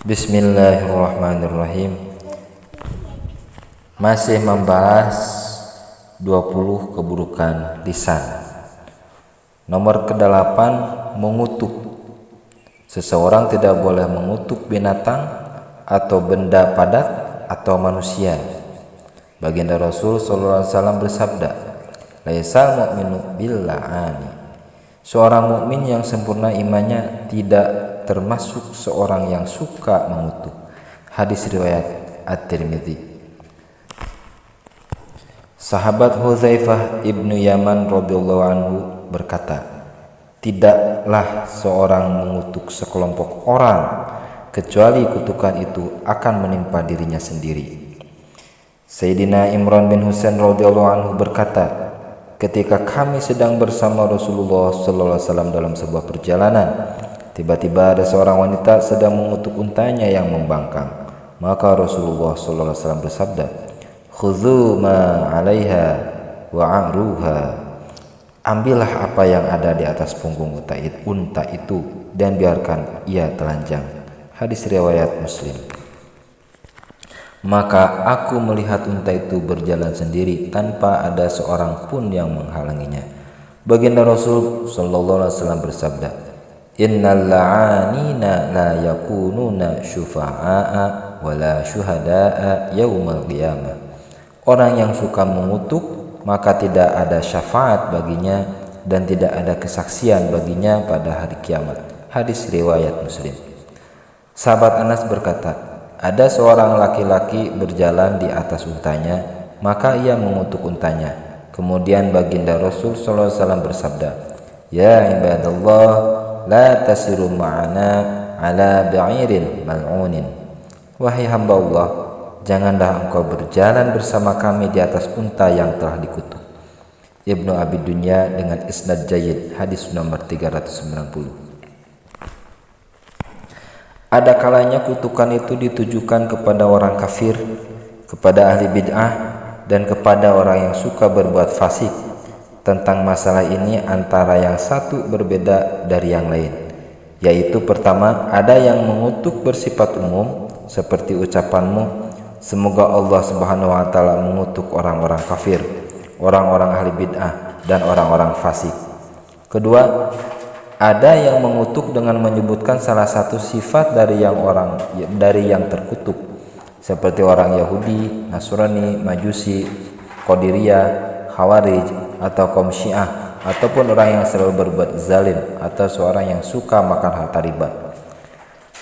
Bismillahirrahmanirrahim. Masih membahas 20 keburukan lisan. Nomor ke-8, mengutuk. Seseorang tidak boleh mengutuk binatang atau benda padat atau manusia. Baginda Rasul sallallahu alaihi wasallam bersabda, "Laisal mu'minu bil-la'ani." Seorang mukmin yang sempurna imannya tidak termasuk seorang yang suka mengutuk. Hadis riwayat At-Tirmidzi. Sahabat Hudzaifah ibnu Yaman radhiyallahu anhu berkata, "Tidaklah seorang mengutuk sekelompok orang kecuali kutukan itu akan menimpa dirinya sendiri." Sayyidina Imran bin Husain radhiyallahu anhu berkata, "Ketika kami sedang bersama Rasulullah sallallahu alaihi wasallam dalam sebuah perjalanan, tiba-tiba ada seorang wanita sedang mengutuk untanya yang membangkang. Maka Rasulullah sallallahu alaihi wasallam bersabda, "Khudzu ma 'alaiha wa 'aruha." Ambillah apa yang ada di atas punggung unta itu dan biarkan ia telanjang. Hadis riwayat Muslim. Maka aku melihat unta itu berjalan sendiri tanpa ada seorang pun yang menghalanginya. Baginda Rasul sallallahu alaihi wasallam bersabda, "Innal la'anina la yakununa syufa'a wa la syuhada'a yaumal qiyamah." Orang yang suka mengutuk maka tidak ada syafaat baginya dan tidak ada kesaksian baginya pada hari kiamat. Hadis riwayat Muslim. Sahabat Anas berkata, ada seorang laki-laki berjalan di atas untanya, maka ia mengutuk untanya. Kemudian baginda Rasul sallallahu alaihi wasallam bersabda, "Ya ibadallah, la tasiru ma'ana ala ba'irin mal'unin." Wahai hamba Allah, janganlah engkau berjalan bersama kami di atas unta yang telah dikutuk. Ibnu Abi Dunya dengan isnad jayyid, hadis nomor 390. Ada kalanya kutukan itu ditujukan kepada orang kafir, kepada ahli bid'ah, dan kepada orang yang suka berbuat fasik. Tentang masalah ini antara yang satu berbeda dari yang lain, yaitu pertama, ada yang mengutuk bersifat umum seperti ucapanmu, "Semoga Allah Subhanahu wa taala mengutuk orang-orang kafir, orang-orang ahli bid'ah, dan orang-orang fasik." Kedua, ada yang mengutuk dengan menyebutkan salah satu sifat dari yang terkutuk, seperti orang Yahudi, Nasrani, Majusi, Qadiriyah, Khawarij, atau kaum Syiah, ataupun orang yang selalu berbuat zalim, atau seorang yang suka makan harta riba.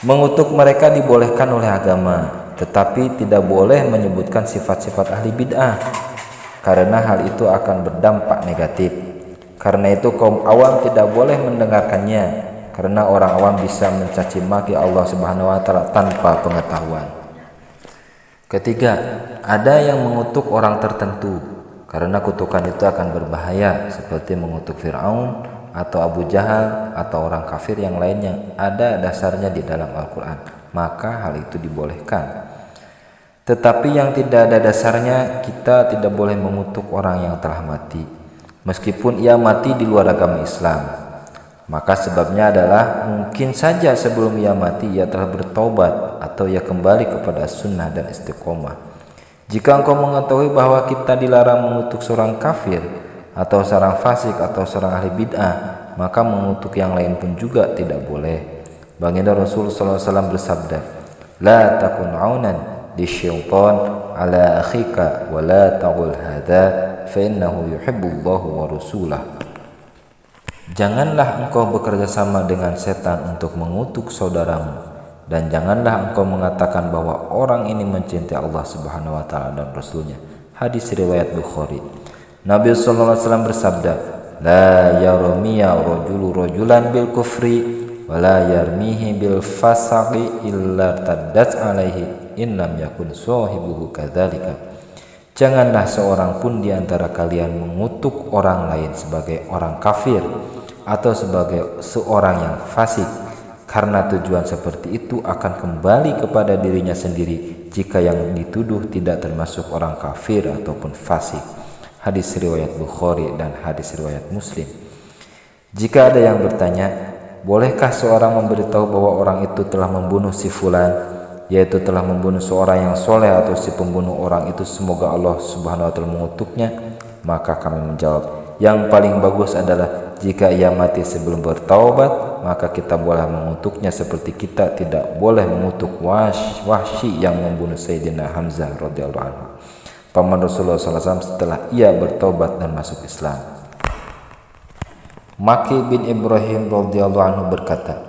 Mengutuk mereka dibolehkan oleh agama, tetapi tidak boleh menyebutkan sifat-sifat ahli bid'ah, karena hal itu akan berdampak negatif. Karena itu kaum awam tidak boleh mendengarkannya, karena orang awam bisa mencaci maki Allah Subhanahu wa taala tanpa pengetahuan. Ketiga, ada yang mengutuk orang tertentu, karena kutukan itu akan berbahaya, seperti mengutuk Fir'aun atau Abu Jahal atau orang kafir yang lainnya ada dasarnya di dalam Al-Quran, maka hal itu dibolehkan. Tetapi yang tidak ada dasarnya, kita tidak boleh mengutuk orang yang telah mati, meskipun ia mati di luar agama Islam. Maka sebabnya adalah mungkin saja sebelum ia mati ia telah bertaubat atau ia kembali kepada sunnah dan istiqomah. Jika engkau mengetahui bahwa kita dilarang mengutuk seorang kafir atau seorang fasik atau seorang ahli bid'ah, maka mengutuk yang lain pun juga tidak boleh. Baginda Rasul sallallahu alaihi wasallam bersabda, "La takun 'aunan lisyaitan ala akhika wa la taqul hadza fa innahu yuhibbullahu wa rasulah." Janganlah engkau bekerja sama dengan setan untuk mengutuk saudaramu, dan janganlah engkau mengatakan bahwa orang ini mencintai Allah Subhanahu wa taala dan Rasulnya. Hadis riwayat Bukhari. Nabi sallallahu alaihi wasallam bersabda, "La yarmiya rajulu rajulan bil kufri wa la yarmihi bil fasaqi illa taddat alaihi in lam yakun sahibuhu kadzalika." Janganlah seorang pun di antara kalian mengutuk orang lain sebagai orang kafir atau sebagai seorang yang fasik, karena tujuan seperti itu akan kembali kepada dirinya sendiri jika yang dituduh tidak termasuk orang kafir ataupun fasik. Hadis riwayat Bukhari dan hadis riwayat Muslim. Jika ada yang bertanya, bolehkah seorang memberitahu bahwa orang itu telah membunuh si fulan, yaitu telah membunuh seorang yang soleh, atau si pembunuh orang itu semoga Allah Subhanahu wa taala mengutuknya? Maka kami menjawab, yang paling bagus adalah jika ia mati sebelum bertaubat, maka kita boleh mengutuknya seperti kita tidak boleh mengutuk Wahsy yang membunuh Sayyidina Hamzah radhiyallahu anhu, paman Rasulullah SAW, setelah ia bertaubat dan masuk Islam. Maki bin Ibrahim radhiyallahu anhu berkata,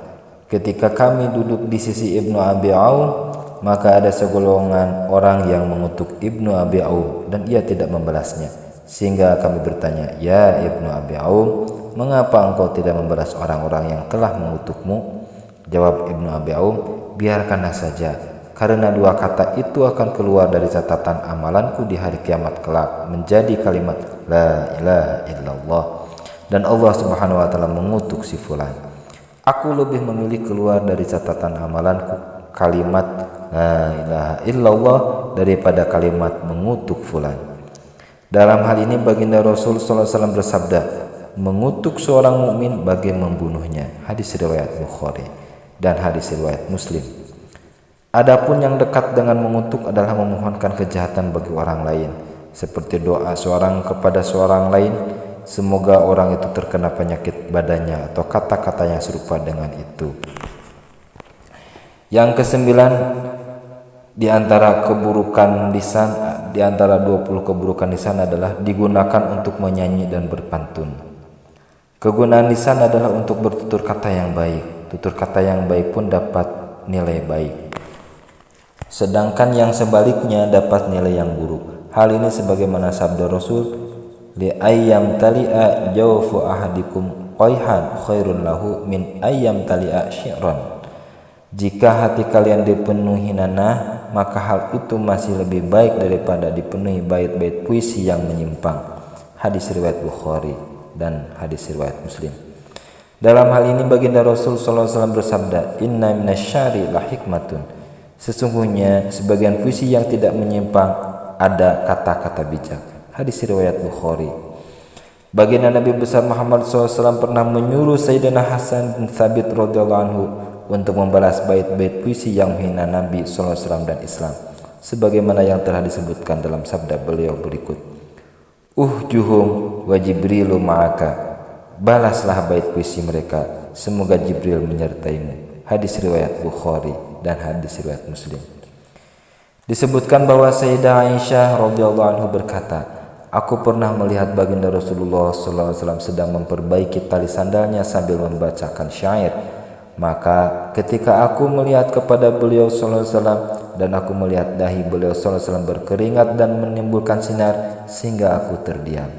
ketika kami duduk di sisi Ibnu Abi Aum, maka ada segolongan orang yang mengutuk Ibnu Abi Aum dan ia tidak membalasnya, sehingga kami bertanya, ya Ibnu Abi Aum, mengapa engkau tidak membalas orang-orang yang telah mengutukmu? Jawab Ibnu Abi Aum, biarkanlah saja, karena dua kata itu akan keluar dari catatan amalanku di hari kiamat kelak menjadi kalimat la ilaha illallah, dan Allah Subhanahu wa taala mengutuk si fulan. Aku lebih memilih keluar dari catatan amalanku kalimat la ilaha illallah daripada kalimat mengutuk fulan. Dalam hal ini baginda Rasul sallallahu alaihi wasallam bersabda, mengutuk seorang mukmin bagai membunuhnya. Hadis riwayat Bukhari dan hadis riwayat Muslim. Adapun yang dekat dengan mengutuk adalah memohonkan kejahatan bagi orang lain, seperti doa seorang kepada seorang lain, semoga orang itu terkena penyakit badannya, atau kata-kata yang serupa dengan itu. Yang kesembilan, di antara keburukan lisan, di antara 20 keburukan lisan adalah digunakan untuk menyanyi dan berpantun. Kegunaan lisan adalah untuk bertutur kata yang baik. Tutur kata yang baik pun dapat nilai baik, sedangkan yang sebaliknya dapat nilai yang buruk. Hal ini sebagaimana sabda Rasul, li ayyam tali'a jawfu ahadikum qayhan khairun lahu min ayyam tali'a syi'ran. Jika hati kalian dipenuhi nanah, maka hal itu masih lebih baik daripada dipenuhi bait-bait puisi yang menyimpang. Hadis riwayat Bukhari dan hadis riwayat Muslim. Dalam hal ini baginda Rasul sallallahu alaihi wasallam bersabda, inna minasyari la hikmatun. Sesungguhnya sebagian puisi yang tidak menyimpang ada kata-kata bijak. Hadis riwayat Bukhari. Baginda Nabi besar Muhammad SAW pernah menyuruh Sayyidina Hasan bin Thabit radhiyallahu anhu untuk membalas bait-bait puisi yang menghina Nabi SAW dan Islam, sebagaimana yang telah disebutkan dalam sabda beliau berikut, juhum wa Jibrilu ma'aka. Balaslah bait puisi mereka, semoga Jibril menyertaimu. Hadis riwayat Bukhari dan hadis riwayat Muslim. Disebutkan bahwa Sayyidah Aisyah radhiyallahu anhu berkata, aku pernah melihat baginda Rasulullah SAW sedang memperbaiki tali sandalnya sambil membacakan syair. Maka ketika aku melihat kepada beliau SAW dan aku melihat dahi beliau SAW berkeringat dan menimbulkan sinar, sehingga aku terdiam.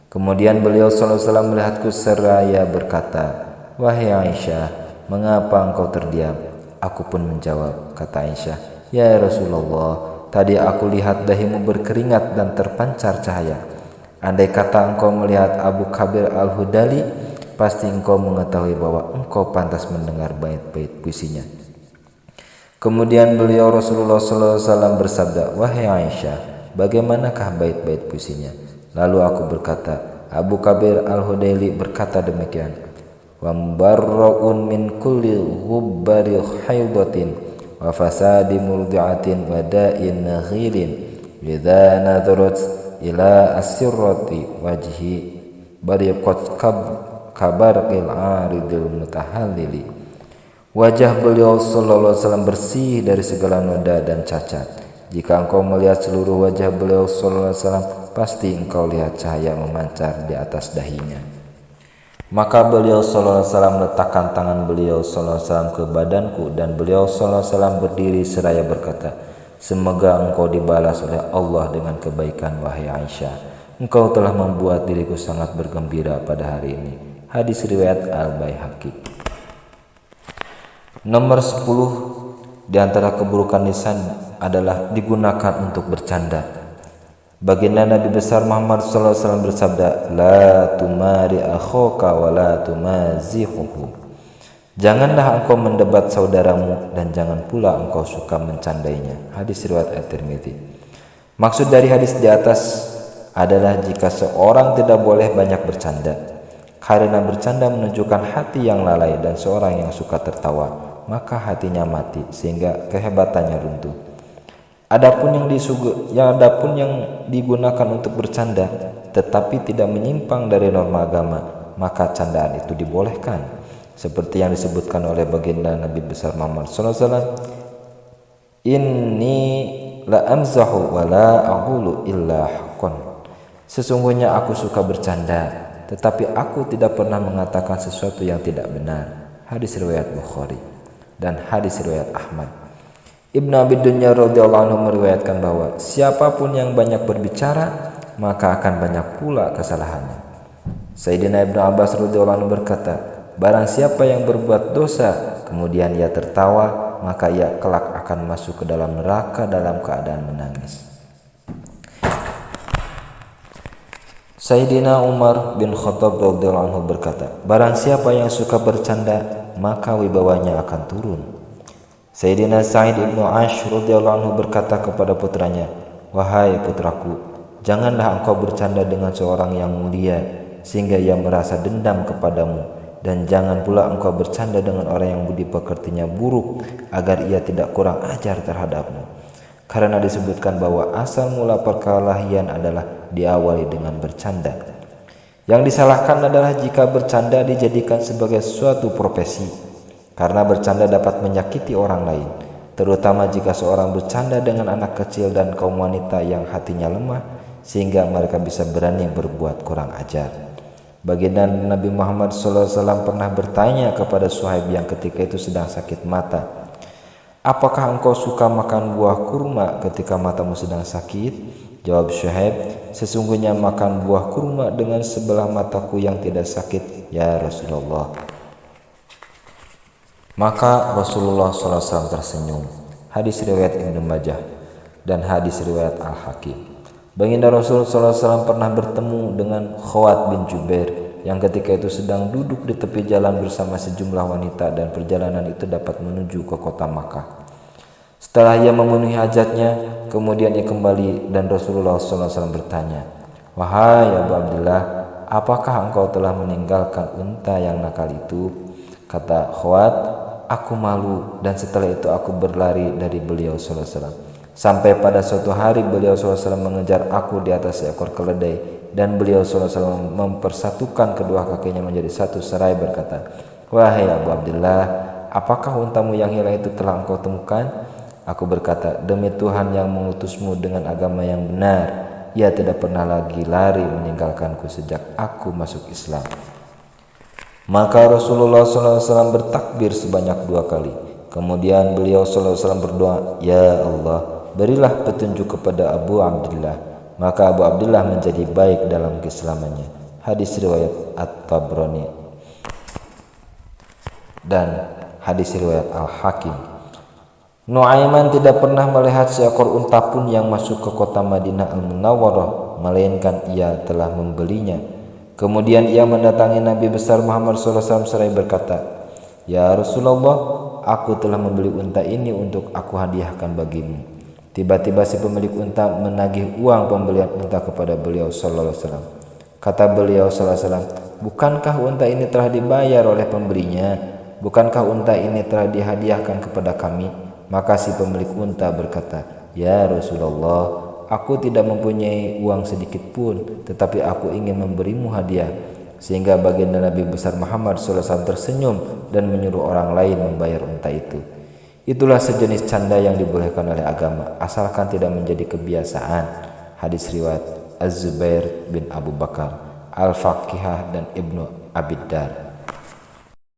Kemudian beliau SAW melihatku seraya berkata, wahai Aisyah, mengapa engkau terdiam? Aku pun menjawab, kata Aisyah, ya Rasulullah, tadi aku lihat dahimu berkeringat dan terpancar cahaya. Andai kata engkau melihat Abu Kabir Al-Hudali, pasti engkau mengetahui bahwa engkau pantas mendengar bait-bait puisinya. Kemudian beliau Rasulullah SAW bersabda, wahai Aisyah, bagaimanakah bait-bait puisinya? Lalu aku berkata, Abu Kabir Al-Hudaili berkata demikian, wa mubarra'un min kulli ghubbari haidatin wa fasadi murdi'atin wa da'in naghilin idza nadharat ila asirrati wajhi bariqat kabarqil aridil mutahallili. Wajah beliau sallallahu alaihi wasallam bersih dari segala noda dan cacat. Jika engkau melihat seluruh wajah beliau sallallahu alaihi wasallam, pasti engkau lihat cahaya memancar di atas dahinya. Maka beliau sallallahu alaihi wasallam letakkan tangan beliau sallallahu alaihi wasallam ke badanku, dan beliau sallallahu alaihi wasallam berdiri seraya berkata, semoga engkau dibalas oleh Allah dengan kebaikan, wahai Aisyah. Engkau telah membuat diriku sangat bergembira pada hari ini. Hadis riwayat Al-Baihaqi. Nomor 10, di antara keburukan lisan adalah digunakan untuk bercanda. Baginda Nabi besar Muhammad SAW bersabda, la tumari akhaka wa la tumazihuhu. Janganlah engkau mendebat saudaramu dan jangan pula engkau suka mencandainya. Hadis riwayat At-Tirmidzi. Maksud dari hadis di atas adalah jika seorang tidak boleh banyak bercanda, Karena bercanda menunjukkan hati yang lalai dan seorang yang suka tertawa, maka hatinya mati sehingga kehebatannya runtuh. Adapun yang digunakan untuk bercanda tetapi tidak menyimpang dari norma agama, maka candaan itu dibolehkan. Seperti yang disebutkan oleh baginda Nabi besar Muhammad SAW, "Inni la amzahu wa la aqulu illa haqqan." Sesungguhnya aku suka bercanda, tetapi aku tidak pernah mengatakan sesuatu yang tidak benar. Hadis riwayat Bukhari dan hadis riwayat Ahmad. Ibnu Abi Dunya radhiyallahu anhu meriwayatkan bahwa siapapun yang banyak berbicara, maka akan banyak pula kesalahannya. Sayyidina Ibnu Abbas radhiyallahu anhu berkata, barang siapa yang berbuat dosa kemudian ia tertawa, maka ia kelak akan masuk ke dalam neraka dalam keadaan menangis. Sayyidina Umar bin Khattab radhiyallahu anhu berkata, barang siapa yang suka bercanda, maka wibawanya akan turun. Sayyidina Sa'id ibnu Ash radhiyallahu anhu berkata kepada putranya, wahai putraku, janganlah engkau bercanda dengan seorang yang mulia sehingga ia merasa dendam kepadamu, dan jangan pula engkau bercanda dengan orang yang budi pekertinya buruk agar ia tidak kurang ajar terhadapmu. Karena disebutkan bahwa asal mula perkelahian adalah diawali dengan bercanda. Yang disalahkan adalah jika bercanda dijadikan sebagai suatu profesi, karena bercanda dapat menyakiti orang lain, terutama jika seorang bercanda dengan anak kecil dan kaum wanita yang hatinya lemah sehingga mereka bisa berani berbuat kurang ajar. Baginda Nabi Muhammad SAW pernah bertanya kepada Suhaib yang ketika itu sedang sakit mata, apakah engkau suka makan buah kurma ketika matamu sedang sakit? Jawab Suhaib, sesungguhnya makan buah kurma dengan sebelah mataku yang tidak sakit, ya Rasulullah. Maka Rasulullah SAW tersenyum. Hadis riwayat Ibnu Majah dan hadis riwayat Al-Hakim. Baginda Rasulullah SAW pernah bertemu dengan Khawat bin Jubair yang ketika itu sedang duduk di tepi jalan bersama sejumlah wanita, dan perjalanan itu dapat menuju ke kota Makkah. Setelah ia memenuhi hajatnya, kemudian ia kembali dan Rasulullah SAW bertanya, wahai Abu Abdullah, apakah engkau telah meninggalkan unta yang nakal itu? Kata Khawat, aku malu, dan setelah itu aku berlari dari beliau SAW. Sampai pada suatu hari beliau SAW mengejar aku di atas seekor keledai, dan beliau SAW mempersatukan kedua kakinya menjadi satu seraya berkata, wahai Abu Abdullah, apakah untamu yang hilang itu telah engkau temukan? Aku berkata, demi Tuhan yang mengutusmu dengan agama yang benar, ia tidak pernah lagi lari meninggalkanku sejak aku masuk Islam. Maka Rasulullah SAW bertakbir sebanyak 2 kali. Kemudian beliau SAW berdoa, ya Allah, berilah petunjuk kepada Abu Abdullah. Maka Abu Abdullah menjadi baik dalam keislamannya. Hadis riwayat At-Tabrani dan hadis riwayat Al-Hakim. Nuaiman tidak pernah melihat seekor unta pun yang masuk ke kota Madinah Al-Munawwarah, melainkan ia telah membelinya. Kemudian ia mendatangi Nabi besar Muhammad SAW seraya berkata, ya Rasulullah, aku telah membeli unta ini untuk aku hadiahkan bagimu. Tiba-tiba si pemilik unta menagih uang pembelian unta kepada beliau SAW. Kata beliau SAW, bukankah unta ini telah dibayar oleh pembelinya? Bukankah unta ini telah dihadiahkan kepada kami? Maka si pemilik unta berkata, ya Rasulullah, aku tidak mempunyai uang sedikit pun, tetapi aku ingin memberimu hadiah. Sehingga baginda Nabi besar Muhammad SAW tersenyum dan menyuruh orang lain membayar unta itu. Itulah sejenis canda yang dibolehkan oleh agama, asalkan tidak menjadi kebiasaan. Hadis riwayat Az-Zubair bin Abu Bakar, Al-Faqihah dan Ibnu Abid Dar.